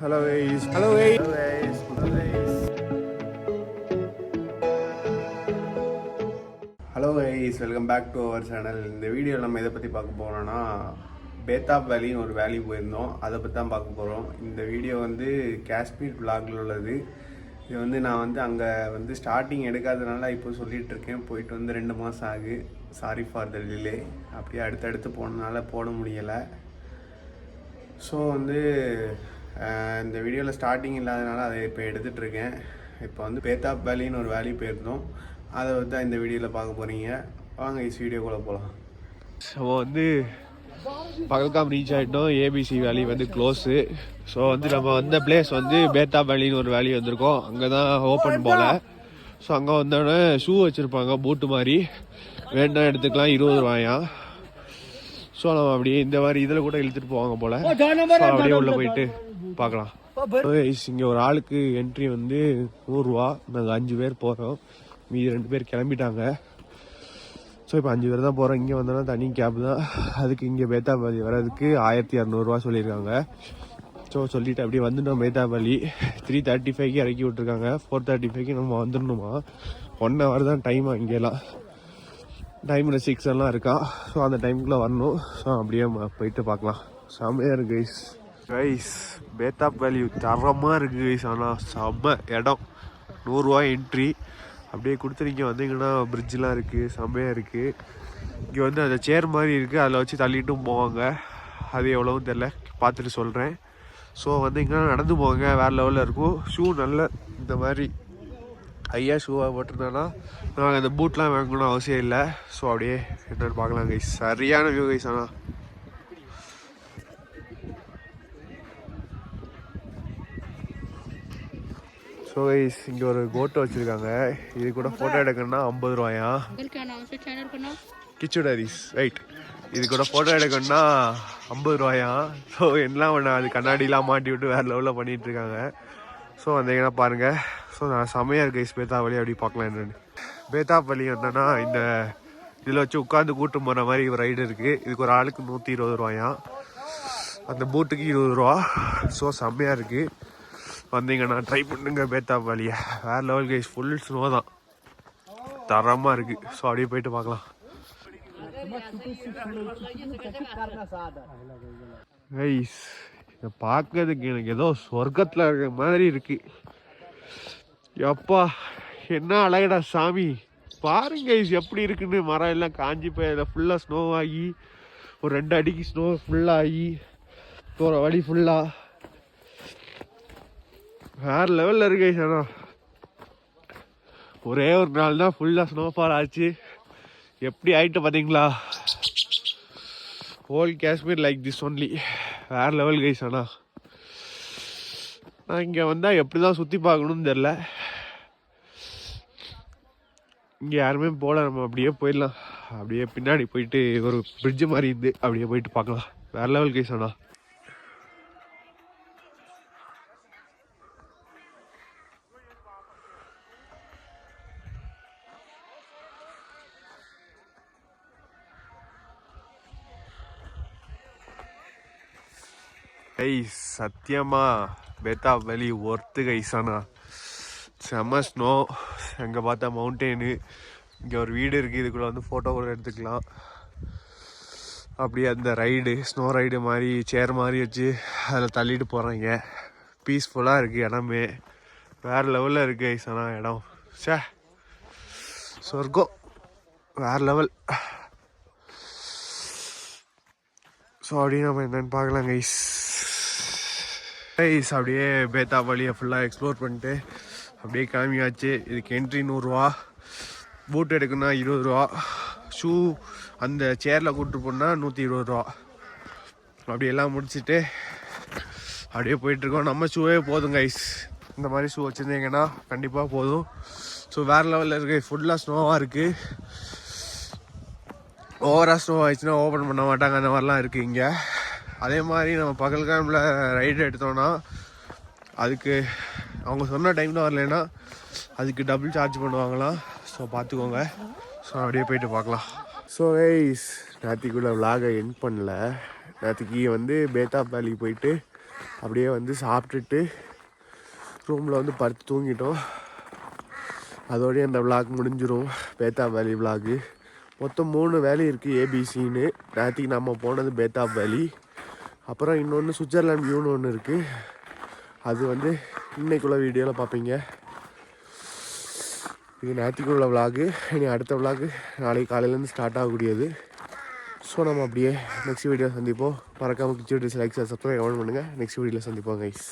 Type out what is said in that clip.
Hello guys. Hello guys. Hello guys. Hello guys. Hello guys. Welcome back to our channel. இந்த வீடியோவில் நம்ம எதை பற்றி பார்க்க போகிறோம்னா பேத்தாப் வேலின்னு ஒரு வேலி போயிருந்தோம். அதை பற்றி தான் பார்க்க போகிறோம். இந்த வீடியோ வந்து காஷ்மீர் vlogல உள்ளது. இது வந்து நான் அங்கே ஸ்டார்டிங் எடுக்காதனால இப்போ சொல்லிகிட்டு இருக்கேன். போயிட்டு 2 மாதம் ஆகு. Sorry for the delay. அப்படியே அடுத்தடுத்து போனதுனால போட முடியலை. ஸோ இந்த வீடியோவில் ஸ்டார்டிங் இல்லாதனால அதை இப்போ எடுத்துகிட்ருக்கேன். இப்போ பேத்தாப் வேலின்னு ஒரு வேலி போயிருந்தோம். அதை தான் இந்த வீடியோவில் பார்க்க போகிறீங்க. வாங்க வீடியோக்குள்ளே போகலாம். ஸோ பகல்காம் ரீச் ஆகிட்டோம். ஏபிசி வேலி க்ளோஸு. ஸோ நம்ம வந்த பிளேஸ் பேத்தாப் வேலின்னு ஒரு வேலி வந்திருக்கோம். அங்கே தான் ஓப்பன் போல். ஸோ அங்கே வந்தோடனே ஷூ வச்சுருப்பாங்க, பூட்டு மாதிரி. வேண்டாம் எடுத்துக்கலாம், 20 ரூபாயா. ஸோ நம்ம அப்படியே இந்த மாதிரி இதில் கூட இழுத்துட்டு போவாங்க போல். ஸோ அப்படியே உள்ளே போயிட்டு பார்க்கலாம். இங்கே ஒரு ஆளுக்கு என்ட்ரி 100 ரூபா. நாங்கள் 5 பேர் போகிறோம். மீதி 2 பேர் கிளம்பிட்டாங்க. ஸோ இப்போ 5 பேர் தான் போகிறோம். இங்கே வந்தோன்னா தனி கேப் தான். அதுக்கு இங்கே பேத்தாப் வேலி வர்றதுக்கு 1200 சொல்லியிருக்காங்க. ஸோ சொல்லிவிட்டு அப்படியே வந்துட்டோம். பேத்தாப் வேலி 3:35க்கு இறக்கி விட்ருக்காங்க. 4:35க்கு நம்ம வந்துடணுமா. 1 hour தான் டைமாக இங்கேலாம். டைமில் 6 எல்லாம் இருக்கா. ஸோ அந்த டைமுக்குள்ளே வரணும். ஸோ அப்படியே போயிட்டு பார்க்கலாம். செம்மையாக இருக்குது கைஸ். பேத்தாப் வேலி தரமாக இருக்குது கைஸ். ஆனால் செம்ம இடம். 100 ரூபா என்ட்ரி. அப்படியே கொடுத்து நீங்கள் வந்தீங்கன்னா பிரிட்ஜெலாம் இருக்குது, செம்மையாக இருக்குது. இங்கே அந்த சேர் மாதிரி இருக்குது, அதில் வச்சு தள்ளிட்டும் போவாங்க. அது எவ்வளோவும் தெரில, பார்த்துட்டு சொல்கிறேன். ஸோ வந்தீங்கன்னா நடந்து போவாங்க, வேறு லெவலில் இருக்கும். ஷூ நல்ல இந்த மாதிரி ஐயா ஷூவாக போட்டிருந்தோன்னா நாங்கள் அந்த பூட்லாம் வாங்கணும்னு அவசியம் இல்லை. ஸோ அப்படியே என்னென்னு பார்க்கலாம் கைஸ். சரியான வியூ கைஸ். ஆனால் ஸோ கைஸ் இங்கே ஒரு கோட்டை வச்சுருக்காங்க. இது கூட ஃபோட்டோ எடுக்கணும்னா 50 ரூபாயா. கிச்சுடரிஸ் ரைட். இது கூட ஃபோட்டோ எடுக்கணும்னா 50 ரூபாயா. ஸோ எல்லாம் ஒன்று அது கண்ணாடிலாம் மாட்டி விட்டு வேறு லெவலில் பண்ணிகிட்ருக்காங்க. ஸோ வந்தீங்கன்னா பாருங்கள். ஸோ நான் செம்மையாக இருக்குது கைஸ். பேத்தாப் வேலி அப்படி பார்க்கலாம். என்னென்னு பேத்தாப் வேலி என்னன்னா இந்த இதில் வச்சு உட்காந்து கூட்டு போகிற மாதிரி ஒரு ரைடு இருக்குது. இதுக்கு ஒரு ஆளுக்கு 120 ரூபாயா. அந்த பூட்டுக்கு 20 ரூபா. ஸோ செம்மையாக இருக்குது. வந்தீங்கன்னா ட்ரை பண்ணுங்க பேத்தாப் வேலியை. வேறு லெவல் கைஸ். ஃபுல் ஸ்னோ தான், தரமாக இருக்குது. ஸோ அப்படியே போயிட்டு பார்க்கலாம் கைஸ். இதை பார்க்கறதுக்கு எனக்கு ஏதோ சொர்க்கத்தில் இருக்கிற மாதிரி இருக்குது. எப்பா என்ன அழகடா சாமி. பாருங்க கைஸ் எப்படி இருக்குன்னு. மரம் எல்லாம் காஞ்சி போய் அதில் ஃபுல்லாக ஸ்னோ ஆகி ஒரு 2 அடிக்கு ஸ்னோ ஃபுல்லாகி போகிற வழி ஃபுல்லாக வேறு லெவலில் இருக்கு கைஸ். ஆனால் ஒரே ஒரு நாள் தான் ஃபுல்லாக ஸ்னோஃபால் ஆச்சு. எப்படி ஆகிட்டு பார்த்தீங்களா. Whole Kashmir like this only. வேறு லெவல் கைஸ். ஆனால் நான் இங்கே வந்தால் எப்படி தான் சுற்றி பார்க்கணுன்னு தெரில. இங்கே யாருமே போகல. நம்ம அப்படியே போயிடலாம். அப்படியே பின்னாடி போயிட்டு ஒரு பிரிட்ஜு மாதிரி இருந்து அப்படியே போயிட்டு பார்க்கலாம். வேறு லெவல் கைஸ். ஆனால் கைஸ் சத்தியமா பேத்தாப் வேலி ஒர்த்து கைஸ். ஆனால் செம்ம ஸ்னோ. அங்கே பார்த்தா மவுண்டெயினு. இங்கே ஒரு வீடு இருக்குது. இதுக்குள்ளே ஃபோட்டோ கூட எடுத்துக்கலாம். அப்படியே அந்த ரைடு ஸ்னோ ரைடு மாதிரி சேர் மாதிரி வச்சு அதில் தள்ளிட்டு போகிறாங்க. பீஸ்ஃபுல்லாக இருக்குது இடமே. வேறு லெவலில் இருக்குது கைஸ். ஆனால் இடம் சொர்க்கம். வேறு லெவல். ஸோ அப்படியே நம்ம என்னென்னு பார்க்கலாம் கைஸ். அப்படியே பேத்தாப் வேலியை ஃபுல்லாக எக்ஸ்ப்ளோர் பண்ணிட்டு அப்படியே கிளம்பியாச்சு. இதுக்கு என்ட்ரி 100 ரூபா. பூட் எடுக்கணும்னா 20 ரூபா. ஷூ அந்த சேரில் கூப்பிட்டு போனால் 120 ரூபா. அப்படி எல்லாம் முடிச்சுட்டு அப்படியே போயிட்டுருக்கோம். நம்ம ஷூவே போதும் கைஸ். இந்த மாதிரி ஷூ வச்சுருந்தீங்கன்னா கண்டிப்பாக போதும். ஸோ வேறு லெவலில் இருக்குது. ஃபுல்லாக ஸ்னோவாக இருக்குது. ஓவராக ஸ்னோ ஆயிடுச்சுன்னா ஓப்பன் பண்ண மாட்டாங்க. அந்த மாதிரிலாம் இருக்குது இங்கே. அதே மாதிரி நம்ம பகல்காமில் ரைடு எடுத்தோன்னா அதுக்கு அவங்க சொன்ன டைமில் வரலைன்னா அதுக்கு டபுள் சார்ஜ் பண்ணுவாங்களாம். ஸோ பார்த்துக்கோங்க. ஸோ அப்படியே போயிட்டு பார்க்கலாம். ஸோ கைஸ் நேற்றுக்குள்ளே விலாகை எண்ட் பண்ணல. நேற்றுக்கு பேத்தாப் வேலி போயிட்டு அப்படியே வந்து சாப்பிட்டுட்டு ரூமில் வந்து படுத்து தூங்கிட்டோம். அதோடய அந்த விளாக் முடிஞ்சிடும், பேத்தாப் வேலி விளாகு. மொத்தம் 3 வேலி இருக்குது ஏபிசின்னு. நேற்றுக்கு நம்ம போனது பேத்தாப் வேலி. அப்புறம் இன்னொன்று சுவிட்சர்லாண்ட் வியூன்னு ஒன்று இருக்குது. அது வந்து இன்னைக்குள்ள வீடியோவில் பார்ப்பீங்க. இது நேற்றுக்குள்ள விளாகு. இனி அடுத்த விளாகு நாளைக்கு காலையிலேருந்து ஸ்டார்ட் ஆகக்கூடியது. ஸோ நம்ம அப்படியே நெக்ஸ்ட் வீடியோ சந்திப்போம். மறக்காமல் கிச் வீடியோஸ் லைக் சப்ஸ்கிரைப் கமெண்ட் பண்ணுங்கள். நெக்ஸ்ட் வீடியோவில் சந்திப்போம் கைஸ்.